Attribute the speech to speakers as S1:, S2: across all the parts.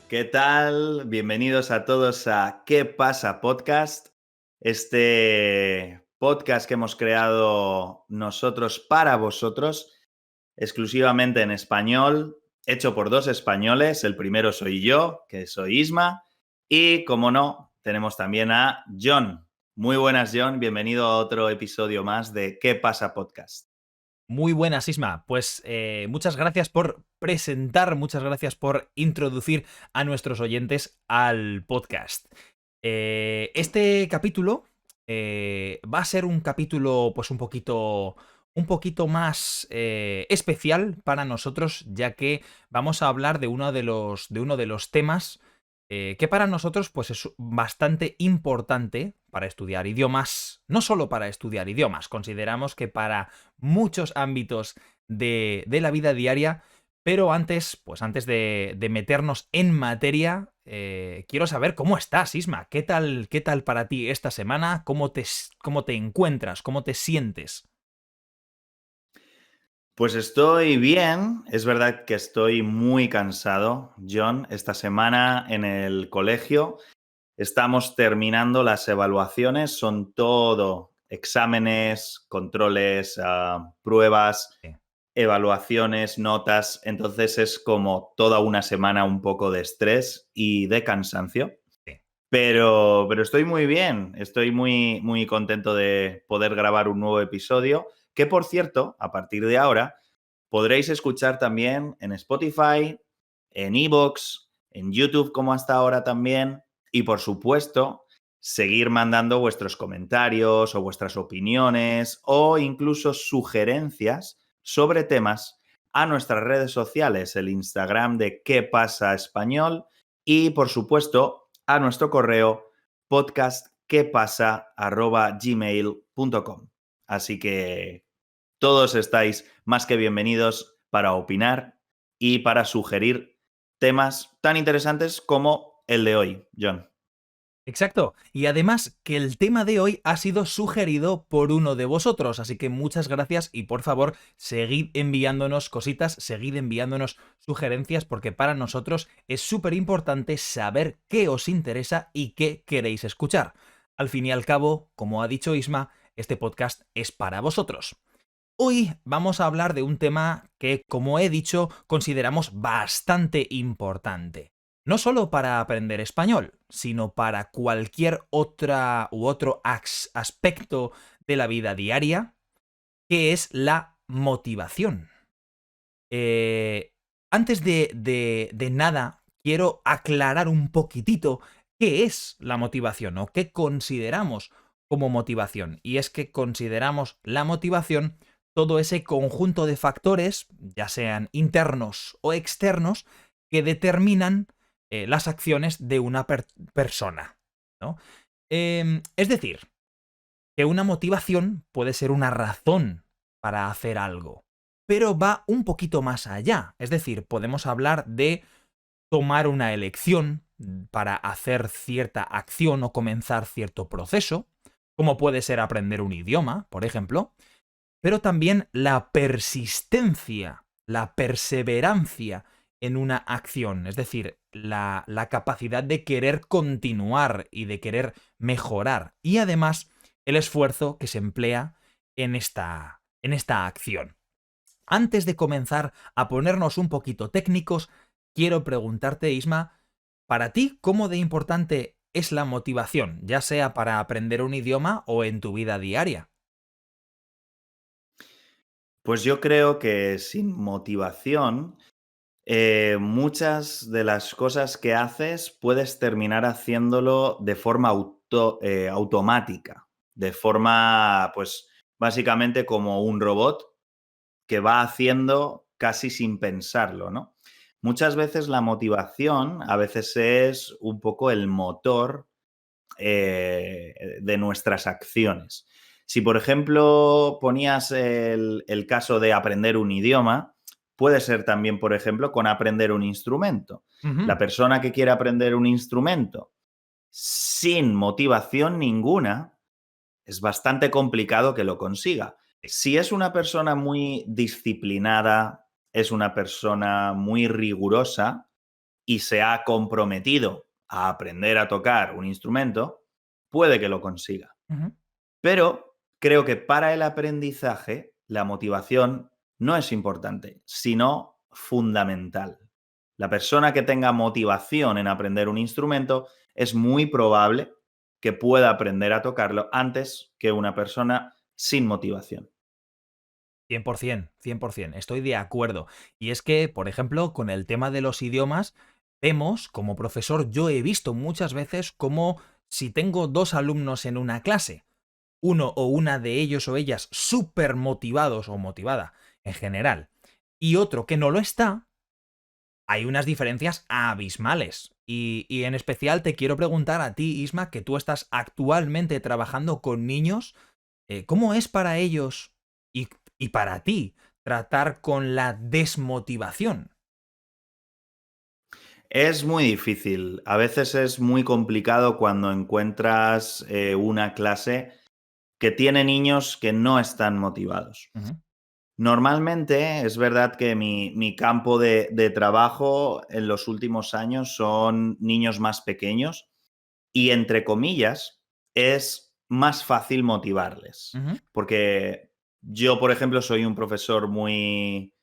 S1: ¿Qué tal? Bienvenidos a todos a ¿Qué pasa podcast? Este podcast que hemos creado nosotros para vosotros, exclusivamente en español, hecho por dos españoles. El primero soy yo, que soy Isma, y como no, tenemos también a John. Muy buenas, John. Bienvenido a otro episodio más de ¿Qué pasa podcast?
S2: Muy buenas, Isma. Pues muchas gracias por presentar, muchas gracias por introducir a nuestros oyentes al podcast. Este capítulo va a ser un capítulo, pues un poquito más especial para nosotros, ya que vamos a hablar de de uno de los temas que para nosotros pues es bastante importante para estudiar idiomas, no solo para estudiar idiomas, consideramos que para muchos ámbitos de la vida diaria, pero antes de meternos en materia, quiero saber cómo estás, Isma, qué tal para ti esta semana, cómo te encuentras, cómo te sientes.
S1: Pues estoy bien, es verdad que estoy muy cansado, John. Esta semana en el colegio estamos terminando las evaluaciones, son todo exámenes, controles, pruebas,
S2: Sí,
S1: evaluaciones, notas, entonces es como toda una semana un poco de estrés y de cansancio.
S2: sí.
S1: Pero estoy muy bien, estoy muy contento de poder grabar un nuevo episodio, que por cierto, a partir de ahora, podréis escuchar también en Spotify, en iVoox, en YouTube como hasta ahora también, y por supuesto, seguir mandando vuestros comentarios o vuestras opiniones o incluso sugerencias sobre temas a nuestras redes sociales, el Instagram de ¿Qué pasa español? Y por supuesto a nuestro correo podcastquepasa@gmail.com. Así que todos estáis más que bienvenidos para opinar y para sugerir temas tan interesantes como el de hoy, John.
S2: Exacto. Y además que el tema de hoy ha sido sugerido por uno de vosotros, así que muchas gracias y por favor seguid enviándonos cositas, seguid enviándonos sugerencias porque para nosotros es súper importante saber qué os interesa y qué queréis escuchar. Al fin y al cabo, como ha dicho Isma, este podcast es para vosotros. Hoy vamos a hablar de un tema que, como he dicho, consideramos bastante importante. No solo para aprender español, sino para cualquier otra u otro aspecto de la vida diaria, que es la motivación. Eh, Antes de nada, quiero aclarar un poquitito qué es la motivación o qué consideramos como motivación. Y es que consideramos la motivación todo ese conjunto de factores, ya sean internos o externos, que determinan las acciones de una persona, ¿no? Es decir, que una motivación puede ser una razón para hacer algo, pero va un poquito más allá. Es decir, podemos hablar de tomar una elección para hacer cierta acción o comenzar cierto proceso, como puede ser aprender un idioma, por ejemplo, pero también la persistencia, la perseverancia en una acción, es decir, la capacidad de querer continuar y de querer mejorar, y además el esfuerzo que se emplea en esta acción. Antes de comenzar a ponernos un poquito técnicos, quiero preguntarte, Isma, para ti, ¿cómo de importante es la motivación, ya sea para aprender un idioma o en tu vida diaria?
S1: Pues yo creo que sin motivación, muchas de las cosas que haces puedes terminar haciéndolo de forma automática, de forma, pues, básicamente como un robot que va haciendo casi sin pensarlo, ¿no? Muchas veces la motivación a veces es un poco el motor de nuestras acciones. Si, por ejemplo, ponías el caso de aprender un idioma, puede ser también, por ejemplo, con aprender un instrumento. La
S2: Ujú.
S1: persona que quiere aprender un instrumento sin motivación ninguna, es bastante complicado que lo consiga. Si es una persona muy disciplinada, es una persona muy rigurosa, y se ha comprometido a aprender a tocar un instrumento, puede que lo consiga.
S2: Ujú.
S1: Pero creo que para el aprendizaje la motivación no es importante, sino fundamental. La persona que tenga motivación en aprender un instrumento es muy probable que pueda aprender a tocarlo antes que una persona sin motivación.
S2: 100%, 100%, estoy de acuerdo. Y es que, por ejemplo, con el tema de los idiomas, vemos, como profesor, yo he visto muchas veces como si tengo dos alumnos en una clase, uno o una de ellos o ellas súper motivados o motivada en general, y otro que no lo está, hay unas diferencias abismales. Y en especial te quiero preguntar a ti, Isma, que tú estás actualmente trabajando con niños, ¿cómo es para ellos y, y para ti tratar con la desmotivación?
S1: Es muy difícil. A veces es muy complicado cuando encuentras una clase que tiene niños que no están motivados.
S2: Ujú,
S1: Normalmente es verdad que mi campo de trabajo en los últimos años son niños más pequeños y, entre comillas, es más fácil motivarles.
S2: ujú,
S1: Porque yo, por ejemplo, soy un profesor muy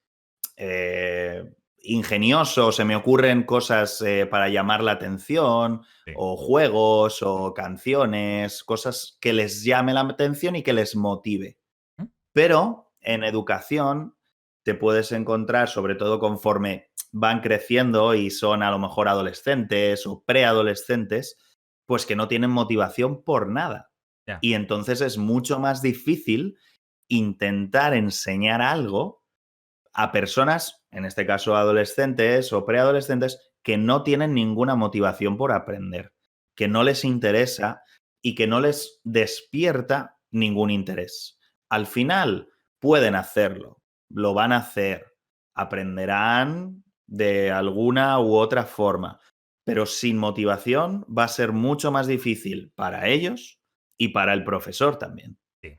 S1: eh, ingenioso, se me ocurren cosas para llamar la atención,
S2: sí.
S1: o juegos, o canciones, cosas que les llame la atención y que les motive.
S2: ¿Mm?
S1: Pero en educación te puedes encontrar, sobre todo conforme van creciendo y son a lo mejor adolescentes o preadolescentes, pues que no tienen motivación por nada.
S2: Ya.
S1: Y entonces es mucho más difícil intentar enseñar algo a personas, en este caso adolescentes o preadolescentes, que no tienen ninguna motivación por aprender, que no les interesa y que no les despierta ningún interés. Al final pueden hacerlo, lo van a hacer, aprenderán de alguna u otra forma, pero sin motivación va a ser mucho más difícil para ellos y para el profesor también.
S2: Sí.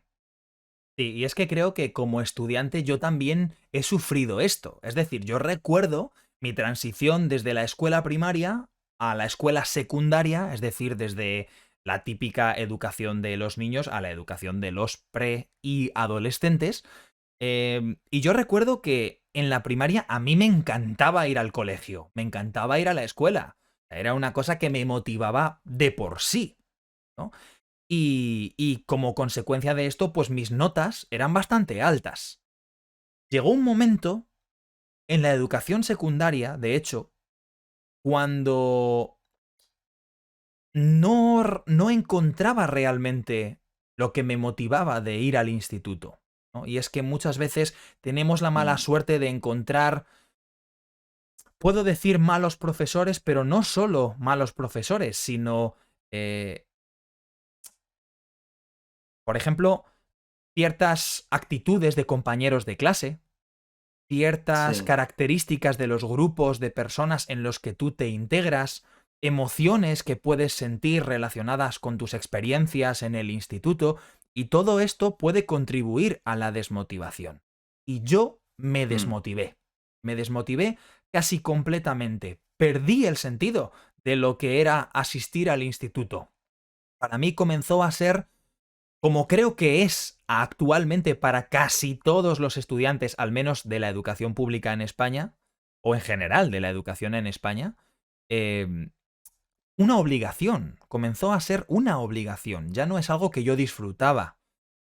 S2: Sí, y es que creo que como estudiante yo también he sufrido esto. Es decir, yo recuerdo mi transición desde la escuela primaria a la escuela secundaria, es decir, desde la típica educación de los niños a la educación de los pre y adolescentes. Y yo recuerdo que en la primaria a mí me encantaba ir al colegio, me encantaba ir a la escuela. Era una cosa que me motivaba de por sí, ¿no? Y como consecuencia de esto, pues mis notas eran bastante altas. Llegó un momento en la educación secundaria, de hecho, cuando no encontraba realmente lo que me motivaba de ir al instituto, ¿no? Y es que muchas veces tenemos la mala
S1: Mm,
S2: suerte de encontrar, puedo decir malos profesores, pero no solo malos profesores, sino, eh, por ejemplo, ciertas actitudes de compañeros de clase, ciertas
S1: sí.
S2: características de los grupos de personas en los que tú te integras, emociones que puedes sentir relacionadas con tus experiencias en el instituto, y todo esto puede contribuir a la desmotivación. Y yo
S1: Mm.
S2: me desmotivé casi completamente, perdí el sentido de lo que era asistir al instituto. Para mí comenzó a ser, como creo que es actualmente para casi todos los estudiantes, al menos de la educación pública en España, o en general de la educación en España, em, una obligación. Comenzó a ser una obligación. Ya no es algo que yo disfrutaba.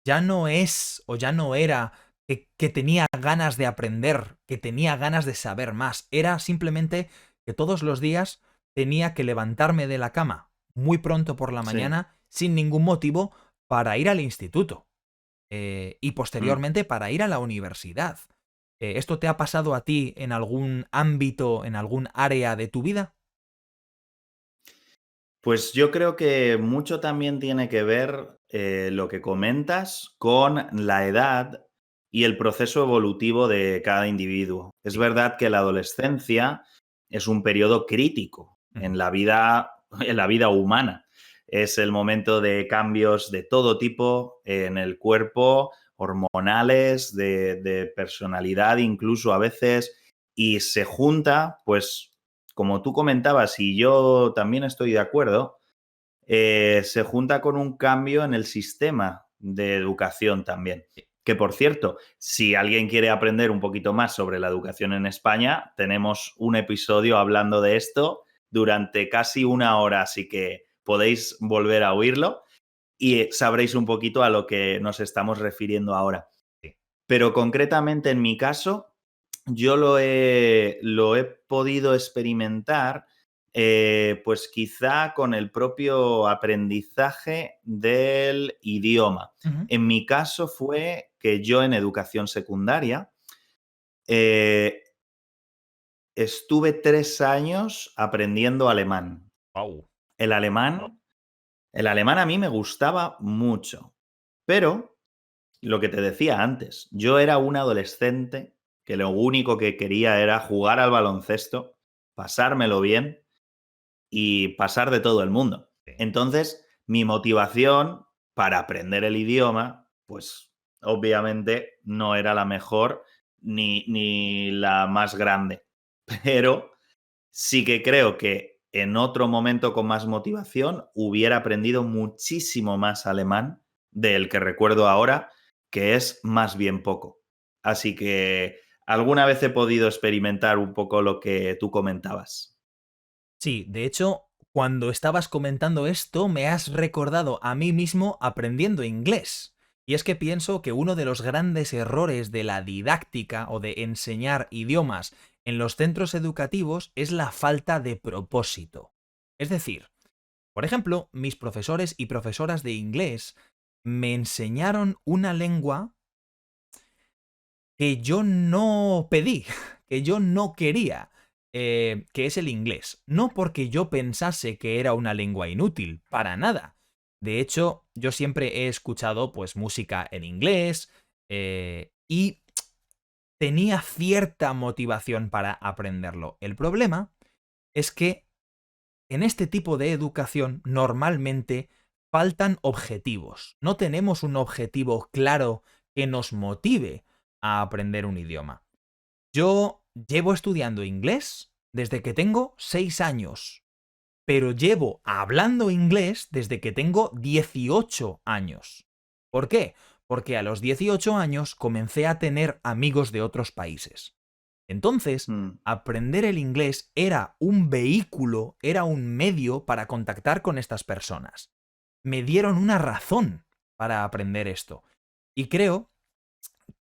S2: Ya no es o ya no era que tenía ganas de aprender, que tenía ganas de saber más. Era simplemente que todos los días tenía que levantarme de la cama muy pronto por la
S1: Sí.
S2: mañana, sin ningún motivo, para ir al instituto. Y
S1: Mm.
S2: posteriormente para ir a la universidad. ¿Esto te ha pasado a ti en algún ámbito, en algún área de tu vida?
S1: Pues yo creo que mucho también tiene que ver lo que comentas con la edad y el proceso evolutivo de cada individuo. Es
S2: Sí.
S1: verdad que la adolescencia es un periodo crítico
S2: Ujú.
S1: en la vida humana. Es el momento de cambios de todo tipo en el cuerpo, hormonales, de personalidad incluso a veces, y se junta pues como tú comentabas, y yo también estoy de acuerdo, se junta con un cambio en el sistema de educación también. Que, por cierto, si alguien quiere aprender un poquito más sobre la educación en España, tenemos un episodio hablando de esto durante casi una hora, así que podéis volver a oírlo y sabréis un poquito a lo que nos estamos refiriendo ahora.
S2: Sí.
S1: Pero concretamente en mi caso, yo lo he podido experimentar, pues quizá con el propio aprendizaje del idioma.
S2: Ujú.
S1: En mi caso fue que yo en educación secundaria eh, estuve 3 años aprendiendo alemán.
S2: Guau.
S1: El alemán, el alemán a mí me gustaba mucho, pero lo que te decía antes, yo era un adolescente que lo único que quería era jugar al baloncesto, pasármelo bien y pasar de todo el mundo.
S2: Sí.
S1: Entonces, mi motivación para aprender el idioma, pues obviamente no era la mejor ni la más grande. Pero sí que creo que en otro momento con más motivación hubiera aprendido muchísimo más alemán del que recuerdo ahora, que es más bien poco. Así que alguna vez he podido experimentar un poco lo que tú comentabas.
S2: Sí, de hecho, cuando estabas comentando esto, me has recordado a mí mismo aprendiendo inglés. Y es que pienso que uno de los grandes errores de la didáctica o de enseñar idiomas en los centros educativos es la falta de propósito. Es decir, por ejemplo, mis profesores y profesoras de inglés me enseñaron una lengua que yo no pedí, que yo no quería, que es el inglés. No porque yo pensase que era una lengua inútil, para nada. De hecho, yo siempre he escuchado pues música en inglés y tenía cierta motivación para aprenderlo. El problema es que en este tipo de educación normalmente faltan objetivos. No tenemos un objetivo claro que nos motive a aprender un idioma. Yo llevo estudiando inglés desde que tengo 6 años, pero llevo hablando inglés desde que tengo 18 años. ¿Por qué? Porque a los 18 años comencé a tener amigos de otros países. Entonces,
S1: Mm.
S2: aprender el inglés era un vehículo, era un medio para contactar con estas personas. Me dieron una razón para aprender esto. Y creo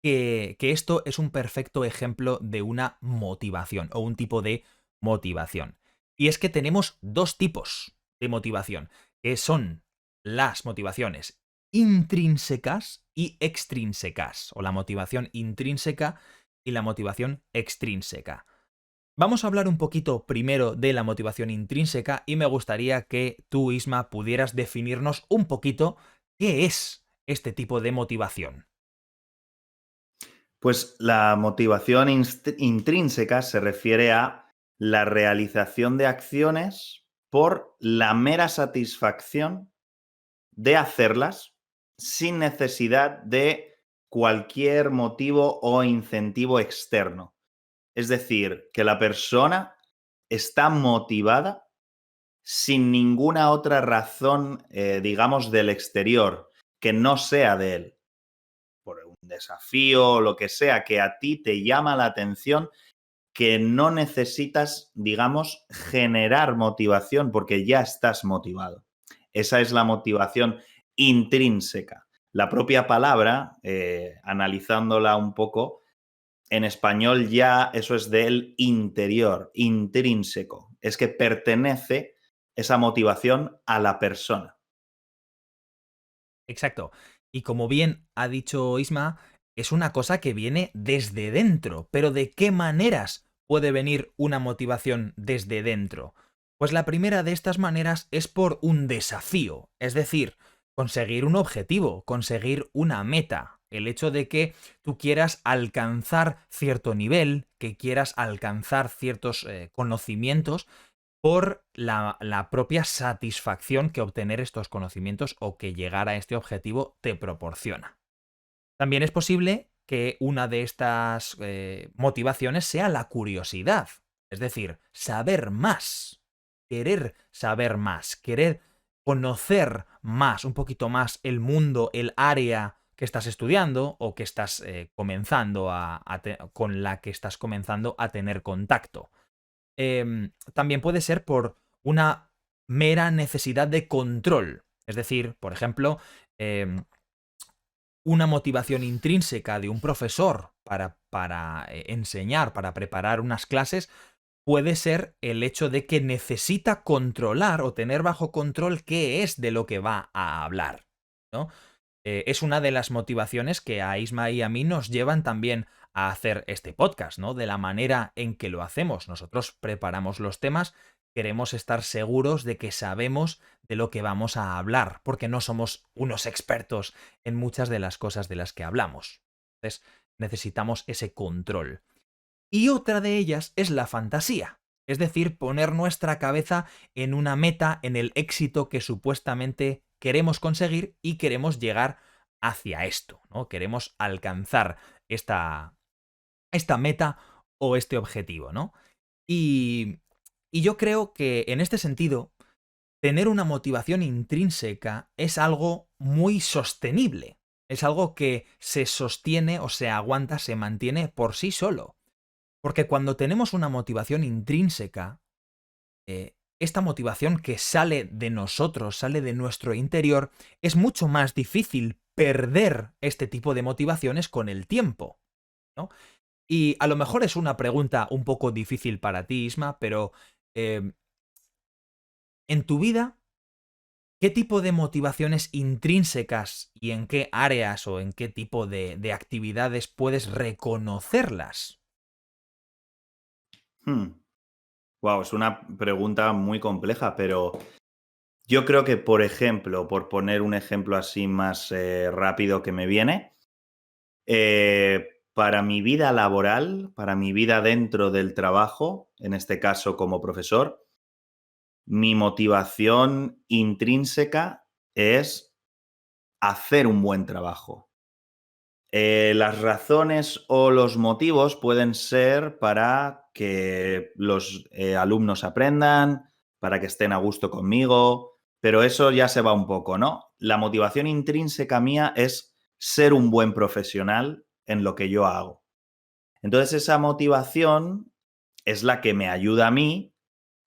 S2: que esto es un perfecto ejemplo de una motivación o un tipo de motivación. Y es que tenemos dos tipos de motivación, que son las motivaciones intrínsecas y extrínsecas, o la motivación intrínseca y la motivación extrínseca. Vamos a hablar un poquito primero de la motivación intrínseca y me gustaría que tú, Isma, pudieras definirnos un poquito qué es este tipo de motivación.
S1: Pues la motivación intrínseca se refiere a la realización de acciones por la mera satisfacción de hacerlas sin necesidad de cualquier motivo o incentivo externo. Es decir, que la persona está motivada sin ninguna otra razón, digamos, del exterior, que no sea de él, por un desafío o lo que sea, que a ti te llama la atención, que no necesitas, digamos, generar motivación porque ya estás motivado. Esa es la motivación intrínseca. La propia palabra, analizándola un poco, en español ya eso es del interior, intrínseco. Es que pertenece esa motivación a la persona.
S2: Exacto. Y como bien ha dicho Isma, es una cosa que viene desde dentro. Pero ¿de qué maneras puede venir una motivación desde dentro? Pues la primera de estas maneras es por un desafío, es decir, conseguir un objetivo, conseguir una meta. El hecho de que tú quieras alcanzar cierto nivel, que quieras alcanzar ciertos conocimientos por la propia satisfacción que obtener estos conocimientos o que llegar a este objetivo te proporciona. También es posible que una de estas motivaciones sea la curiosidad. Es decir, saber más, querer saber más, querer conocer más, un poquito más el mundo, el área que estás estudiando o que estás comenzando con la que estás comenzando a tener contacto. También puede ser por una mera necesidad de control. Es decir, por ejemplo, em, una motivación intrínseca de un profesor para enseñar, para preparar unas clases, puede ser el hecho de que necesita controlar o tener bajo control qué es de lo que va a hablar, ¿no? Es una de las motivaciones que a Isma y a mí nos llevan también a hacer este podcast, ¿no? De la manera en que lo hacemos. Nosotros preparamos los temas, queremos estar seguros de que sabemos de lo que vamos a hablar, porque no somos unos expertos en muchas de las cosas de las que hablamos. Entonces, necesitamos ese control. Y otra de ellas es la fantasía, es decir, poner nuestra cabeza en una meta, en el éxito que supuestamente queremos conseguir y queremos llegar hacia esto, ¿no? Queremos alcanzar esta meta o este objetivo, ¿no? Y, y yo creo que en este sentido, tener una motivación intrínseca es algo muy sostenible, es algo que se sostiene o se aguanta, se mantiene por sí solo. Porque cuando tenemos una motivación intrínseca, esta motivación que sale de nosotros, sale de nuestro interior, es mucho más difícil perder este tipo de motivaciones con el tiempo, ¿no? Y a lo mejor es una pregunta un poco difícil para ti, Isma, pero eh, en tu vida, ¿qué tipo de motivaciones intrínsecas y en qué áreas o en qué tipo de actividades puedes reconocerlas?
S1: Wow, es una pregunta muy compleja, pero yo creo que, por ejemplo, por poner un ejemplo así más rápido que me viene, para mi vida laboral, para mi vida dentro del trabajo, en este caso como profesor, mi motivación intrínseca es hacer un buen trabajo. Las razones o los motivos pueden ser para que los alumnos aprendan, para que estén a gusto conmigo, pero eso ya se va un poco, ¿no? La motivación intrínseca mía es ser un buen profesional en lo que yo hago. Entonces esa motivación es la que me ayuda a mí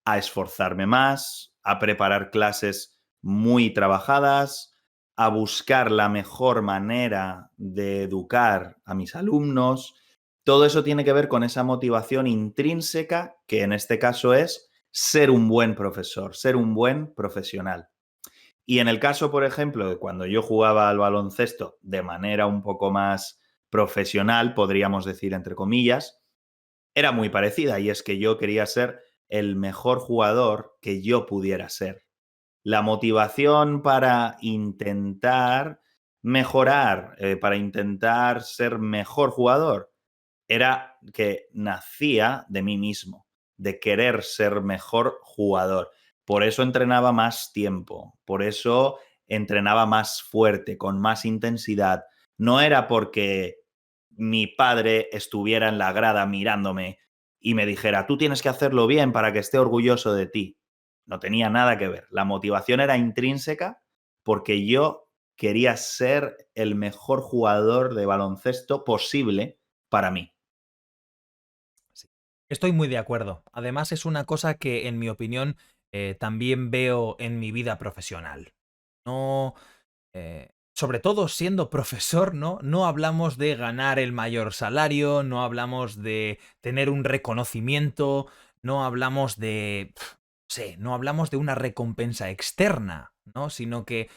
S1: a esforzarme más, a preparar clases muy trabajadas, a buscar la mejor manera de educar a mis alumnos. Todo eso tiene que ver con esa motivación intrínseca, que en este caso es ser un buen profesor, ser un buen profesional. Y en el caso, por ejemplo, de cuando yo jugaba al baloncesto de manera un poco más profesional, podríamos decir entre comillas, era muy parecida y es que yo quería ser el mejor jugador que yo pudiera ser. La motivación para intentar mejorar, para intentar ser mejor jugador, era que nacía de mí mismo, de querer ser mejor jugador. Por eso entrenaba más tiempo, por eso entrenaba más fuerte, con más intensidad. No era porque mi padre estuviera en la grada mirándome y me dijera, tú tienes que hacerlo bien para que esté orgulloso de ti. No tenía nada que ver. La motivación era intrínseca porque yo quería ser el mejor jugador de baloncesto posible para mí.
S2: Sí. Estoy muy de acuerdo. Además, es una cosa que, en mi opinión, también veo en mi vida profesional. No, sobre todo siendo profesor, ¿no? No hablamos de ganar el mayor salario, no hablamos de tener un reconocimiento, no hablamos de, no hablamos de una recompensa externa, ¿no? Sino que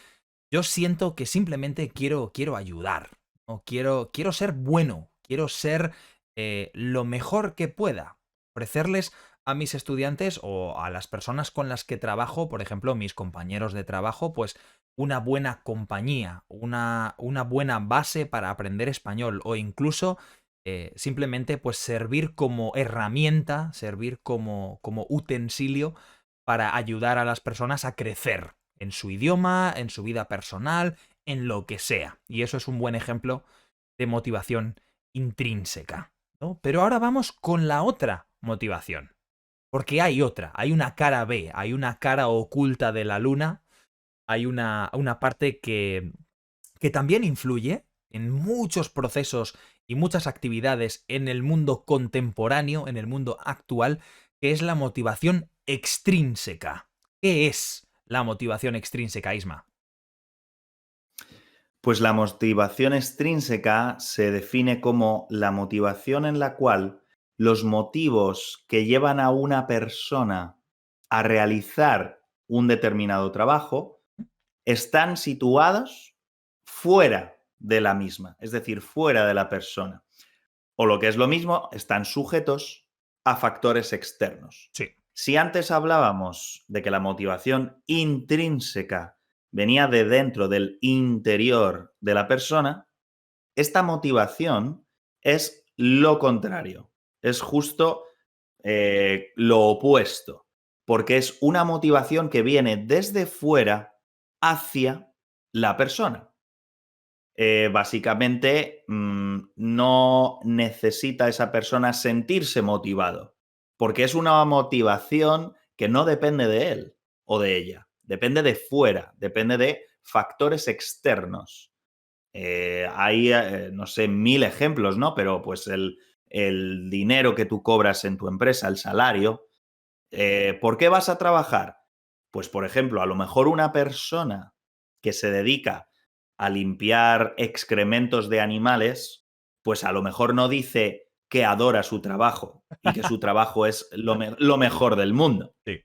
S2: yo siento que simplemente quiero ayudar, ¿no? Quiero ser bueno, quiero ser lo mejor que pueda. Ofrecerles a mis estudiantes o a las personas con las que trabajo, por ejemplo, mis compañeros de trabajo, pues una buena compañía, una buena base para aprender español o incluso simplemente pues servir como herramienta, servir como utensilio para ayudar a las personas a crecer en su idioma, en su vida personal, en lo que sea. Y eso es un buen ejemplo de motivación intrínseca, ¿no? Pero ahora vamos con la otra motivación. Porque hay una cara B, hay una cara oculta de la luna, hay una parte que también influye en muchos procesos y muchas actividades en el mundo contemporáneo, en el mundo actual, que es la motivación extrínseca. ¿Qué es la motivación extrínseca, Isma?
S1: Pues la motivación extrínseca se define como la motivación en la cual los motivos que llevan a una persona a realizar un determinado trabajo están situados fuera de la misma, es decir, fuera de la persona. O lo que es lo mismo, están sujetos a factores externos.
S2: Sí.
S1: Si antes hablábamos de que la motivación intrínseca venía de dentro del interior de la persona, esta motivación es lo contrario, es justo lo opuesto, porque es una motivación que viene desde fuera hacia la persona. Básicamente, no necesita esa persona sentirse motivado, porque es una motivación que no depende de él o de ella, depende de fuera, depende de factores externos. Hay, no sé, 1000 ejemplos, ¿no? Pero pues el dinero que tú cobras en tu empresa, el salario, ¿por qué vas a trabajar? Pues, por ejemplo, a lo mejor una persona que se dedica a limpiar excrementos de animales, pues a lo mejor no dice que adora su trabajo y que su trabajo es lo mejor del mundo.
S2: Sí.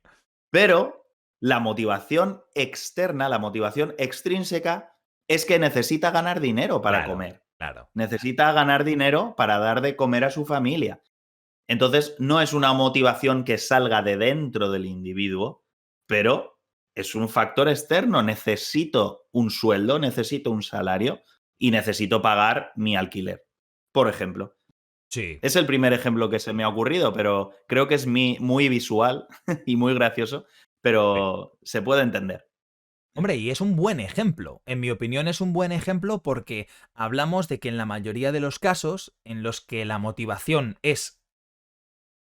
S1: Pero la motivación externa, la motivación extrínseca, es que necesita ganar dinero para
S2: Claro,
S1: comer.
S2: claro.
S1: Necesita ganar dinero para dar de comer a su familia. Entonces, no es una motivación que salga de dentro del individuo, pero es un factor externo. Necesito un sueldo, necesito un salario y necesito pagar mi alquiler, por ejemplo.
S2: Sí.
S1: Es el primer ejemplo que se me ha ocurrido, pero creo que es muy visual y muy gracioso,
S2: Sí.
S1: pero se puede entender.
S2: Hombre, y es un buen ejemplo. En mi opinión es un buen ejemplo porque hablamos de que en la mayoría de los casos en los que la motivación es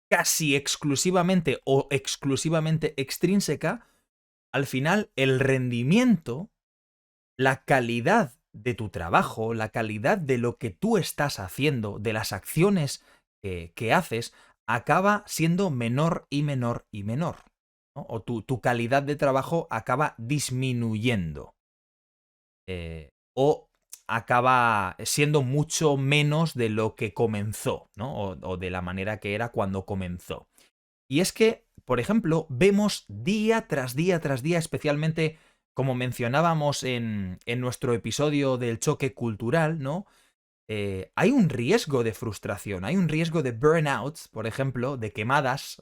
S2: casi exclusivamente o exclusivamente extrínseca, al final el rendimiento, la calidad de tu trabajo, la calidad de lo que tú estás haciendo, de las acciones que haces, acaba siendo menor y menor y menor, ¿no? O tu calidad de trabajo acaba disminuyendo. O acaba siendo mucho menos de lo que comenzó, ¿no? O de la manera que era cuando comenzó. Y es que, por ejemplo, vemos día tras día tras día, especialmente como mencionábamos en nuestro episodio del choque cultural, ¿no? Hay un riesgo de frustración, hay un riesgo de burnout, por ejemplo, de quemadas,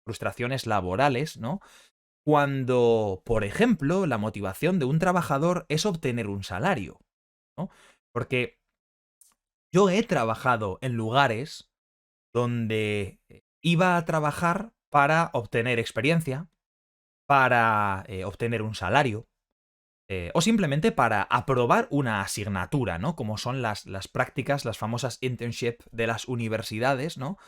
S2: frustraciones laborales, ¿no? Cuando, por ejemplo, la motivación de un trabajador es obtener un salario, ¿no? Porque yo he trabajado en lugares donde iba a trabajar para obtener experiencia, para obtener un salario, o simplemente para aprobar una asignatura, ¿no? Como son las prácticas, las famosas internship de las universidades, ¿no?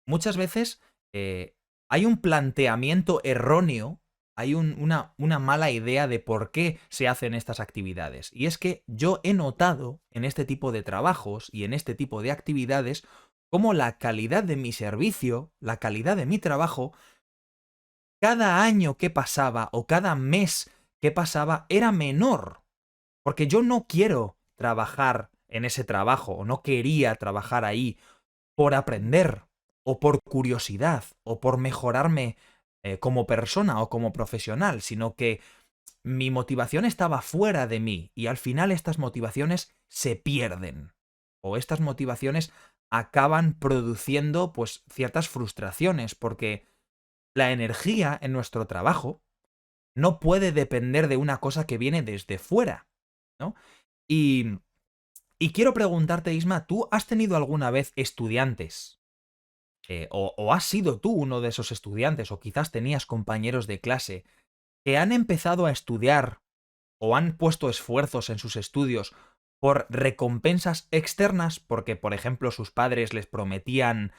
S2: Muchas veces hay un planteamiento erróneo, hay una mala idea de por qué se hacen estas actividades. Y es que yo he notado en este tipo de trabajos y en este tipo de actividades cómo la calidad de mi servicio, la calidad de mi trabajo, cada año que pasaba o cada mes que pasaba era menor. Porque yo no quiero trabajar en ese trabajo o no quería trabajar ahí por aprender o por curiosidad o por mejorarme como persona o como profesional, sino que mi motivación estaba fuera de mí y al final estas motivaciones se pierden o estas motivaciones acaban produciendo pues ciertas frustraciones porque la energía en nuestro trabajo no puede depender de una cosa que viene desde fuera, ¿no? Y, y quiero preguntarte, Isma, ¿tú has tenido alguna vez estudiantes? O has sido tú uno de esos estudiantes, o quizás tenías compañeros de clase que han empezado a estudiar o han puesto esfuerzos en sus estudios por recompensas externas, porque, por ejemplo, sus padres les prometían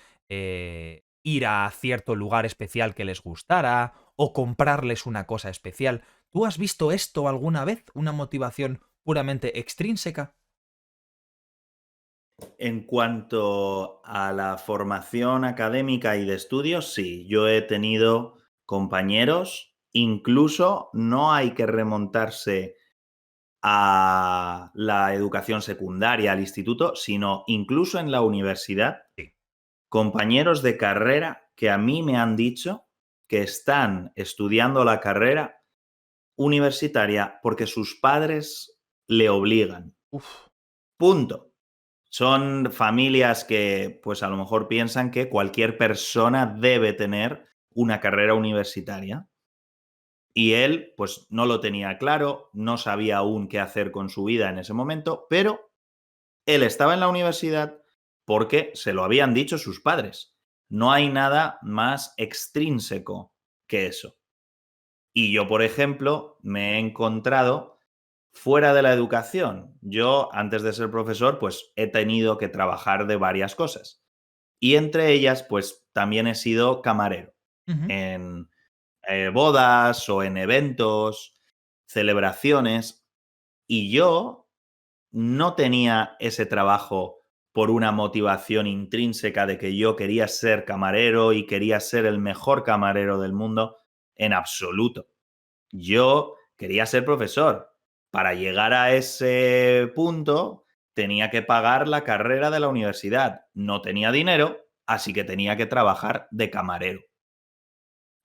S2: ir a cierto lugar especial que les gustara o comprarles una cosa especial. ¿Tú has visto esto alguna vez? ¿Una motivación puramente extrínseca?
S1: En cuanto a la formación académica y de estudios, sí, yo he tenido compañeros, incluso no hay que remontarse a la educación secundaria, al instituto, sino incluso en la universidad,
S2: Sí.
S1: compañeros de carrera que a mí me han dicho que están estudiando la carrera universitaria porque sus padres le obligan.
S2: Uf.
S1: Punto. Son familias que, pues a lo mejor piensan que cualquier persona debe tener una carrera universitaria. Y él, pues no lo tenía claro, no sabía aún qué hacer con su vida en ese momento, pero él estaba en la universidad porque se lo habían dicho sus padres. No hay nada más extrínseco que eso. Y yo, por ejemplo, me he encontrado fuera de la educación. Yo, antes de ser profesor, pues he tenido que trabajar de varias cosas. Y entre ellas, pues también he sido camarero
S2: Ujú.
S1: en bodas o en eventos, celebraciones. Y yo no tenía ese trabajo por una motivación intrínseca de que yo quería ser camarero y quería ser el mejor camarero del mundo, en absoluto. Yo quería ser profesor. Para llegar a ese punto tenía que pagar la carrera de la universidad. No tenía dinero, así que tenía que trabajar de camarero.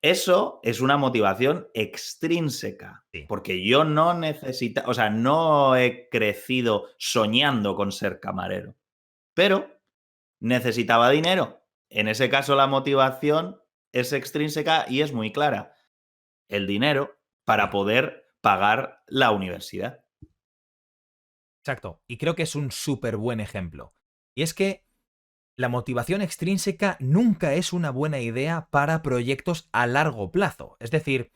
S1: Eso es una motivación extrínseca,
S2: Sí.
S1: porque yo no necesito, o sea, no he crecido soñando con ser camarero, pero necesitaba dinero. En ese caso, la motivación es extrínseca y es muy clara. El dinero para
S2: Sí.
S1: poder pagar la universidad.
S2: Exacto. Y creo que es un súper buen ejemplo. Y es que la motivación extrínseca nunca es una buena idea para proyectos a largo plazo. Es decir,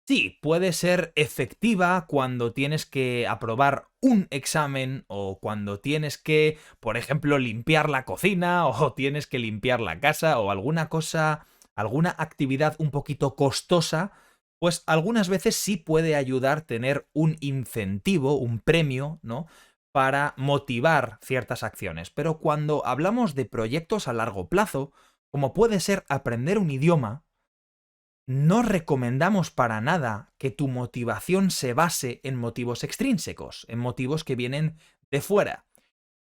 S2: sí, puede ser efectiva cuando tienes que aprobar un examen o cuando tienes que, por ejemplo, limpiar la cocina o tienes que limpiar la casa o alguna cosa, alguna actividad un poquito costosa, pues algunas veces sí puede ayudar tener un incentivo, un premio, ¿no? Para motivar ciertas acciones. Pero cuando hablamos de proyectos a largo plazo, como puede ser aprender un idioma, no recomendamos para nada que tu motivación se base en motivos extrínsecos, en motivos que vienen de fuera.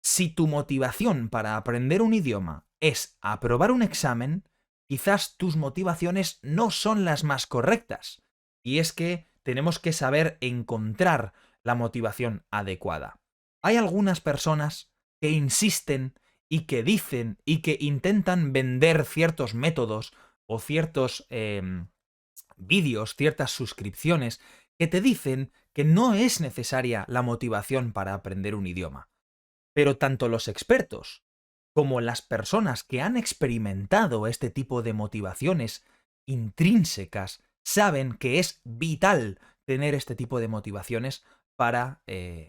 S2: Si tu motivación para aprender un idioma es aprobar un examen, quizás tus motivaciones no son las más correctas. Y es que tenemos que saber encontrar la motivación adecuada. Hay algunas personas que insisten y que dicen y que intentan vender ciertos métodos o ciertos vídeos, ciertas suscripciones que te dicen que no es necesaria la motivación para aprender un idioma. Pero tanto los expertos como las personas que han experimentado este tipo de motivaciones intrínsecas saben que es vital tener este tipo de motivaciones para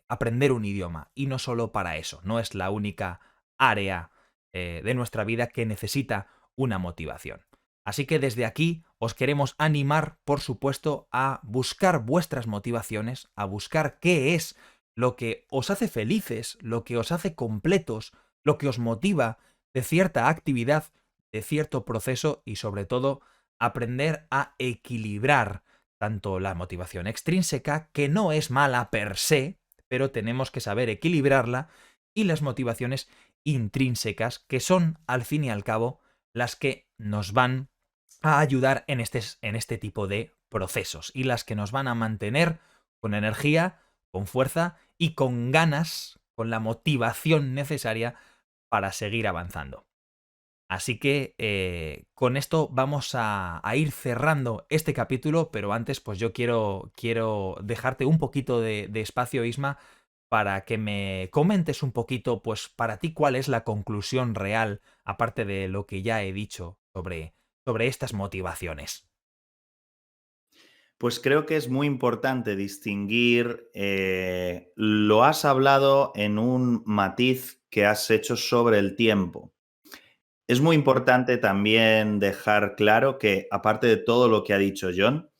S2: aprender un idioma. Y no solo para eso, no es la única área de nuestra vida que necesita una motivación. Así que desde aquí os queremos animar, por supuesto, a buscar vuestras motivaciones, a buscar qué es lo que os hace felices, lo que os hace completos, lo que os motiva de cierta actividad, de cierto proceso y sobre todo aprender a equilibrar tanto la motivación extrínseca, que no es mala per se, pero tenemos que saber equilibrarla, y las motivaciones intrínsecas, que son, al fin y al cabo, las que nos van a ayudar en este tipo de procesos y las que nos van a mantener con energía, con fuerza y con ganas, con la motivación necesaria para seguir avanzando. Así que con esto vamos a ir cerrando este capítulo, pero antes pues yo quiero dejarte un poquito de espacio, Isma, para que me comentes un poquito, pues para ti, cuál es la conclusión real, aparte de lo que ya he dicho sobre estas motivaciones.
S1: Pues creo que es muy importante distinguir, lo has hablado en un matiz que has hecho sobre el tiempo. Es muy importante también dejar claro que, aparte de todo lo que ha dicho John,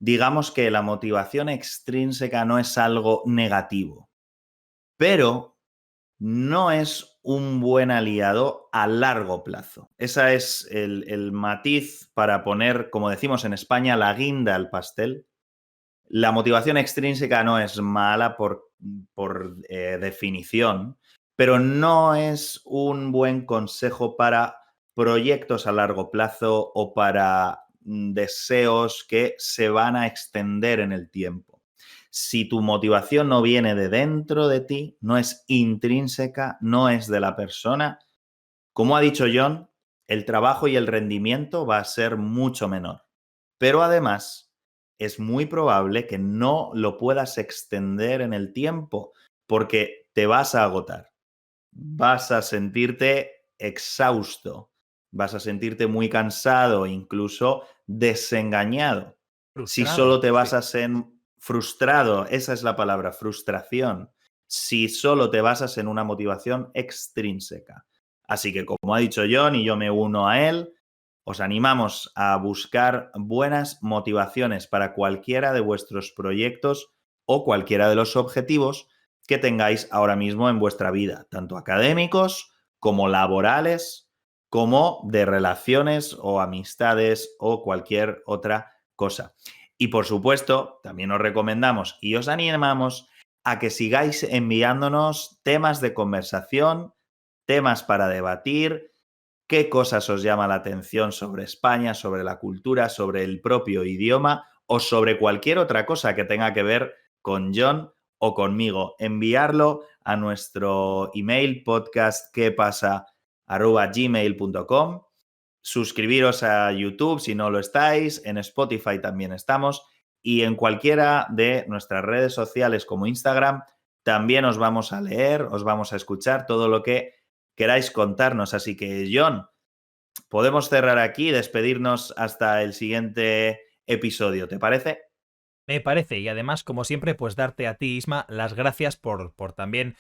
S1: digamos que la motivación extrínseca no es algo negativo, pero no es un buen aliado a largo plazo. Ese es el matiz para poner, como decimos en España, la guinda al pastel. La motivación extrínseca no es mala por definición, pero no es un buen consejo para proyectos a largo plazo o para deseos que se van a extender en el tiempo. Si tu motivación no viene de dentro de ti, no es intrínseca, no es de la persona, como ha dicho John, el trabajo y el rendimiento va a ser mucho menor. Pero además, es muy probable que no lo puedas extender en el tiempo porque te vas a agotar. Vas a sentirte exhausto, vas a sentirte muy cansado, incluso desengañado. Si
S2: Frustrado,
S1: solo te
S2: sí.
S1: basas en frustrado, esa es la palabra, frustración. Si solo te basas en una motivación extrínseca. Así que, como ha dicho John, y yo me uno a él, os animamos a buscar buenas motivaciones para cualquiera de vuestros proyectos o cualquiera de los objetivos que tengáis ahora mismo en vuestra vida, tanto académicos como laborales, como de relaciones o amistades o cualquier otra cosa. Y por supuesto, también os recomendamos y os animamos a que sigáis enviándonos temas de conversación, temas para debatir, qué cosas os llama la atención sobre España, sobre la cultura, sobre el propio idioma o sobre cualquier otra cosa que tenga que ver con John o conmigo. Enviarlo a nuestro email podcast@gmail.com. Suscribiros a YouTube si no lo estáis, en Spotify también estamos y en cualquiera de nuestras redes sociales como Instagram también os vamos a leer, os vamos a escuchar todo lo que queráis contarnos. Así que, John, podemos cerrar aquí y despedirnos hasta el siguiente episodio, ¿te parece?
S2: Me parece, y además, como siempre, pues darte a ti, Isma, las gracias por también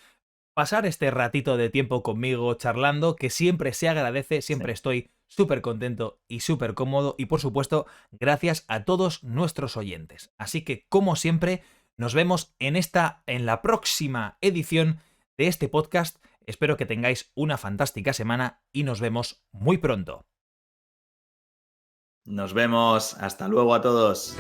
S2: pasar este ratito de tiempo conmigo charlando, que siempre se agradece, siempre
S1: Sí.
S2: estoy súper contento y súper cómodo, y por supuesto, gracias a todos nuestros oyentes. Así que, como siempre, nos vemos en la próxima edición de este podcast. Espero que tengáis una fantástica semana y nos vemos muy pronto.
S1: Nos vemos. Hasta luego a todos.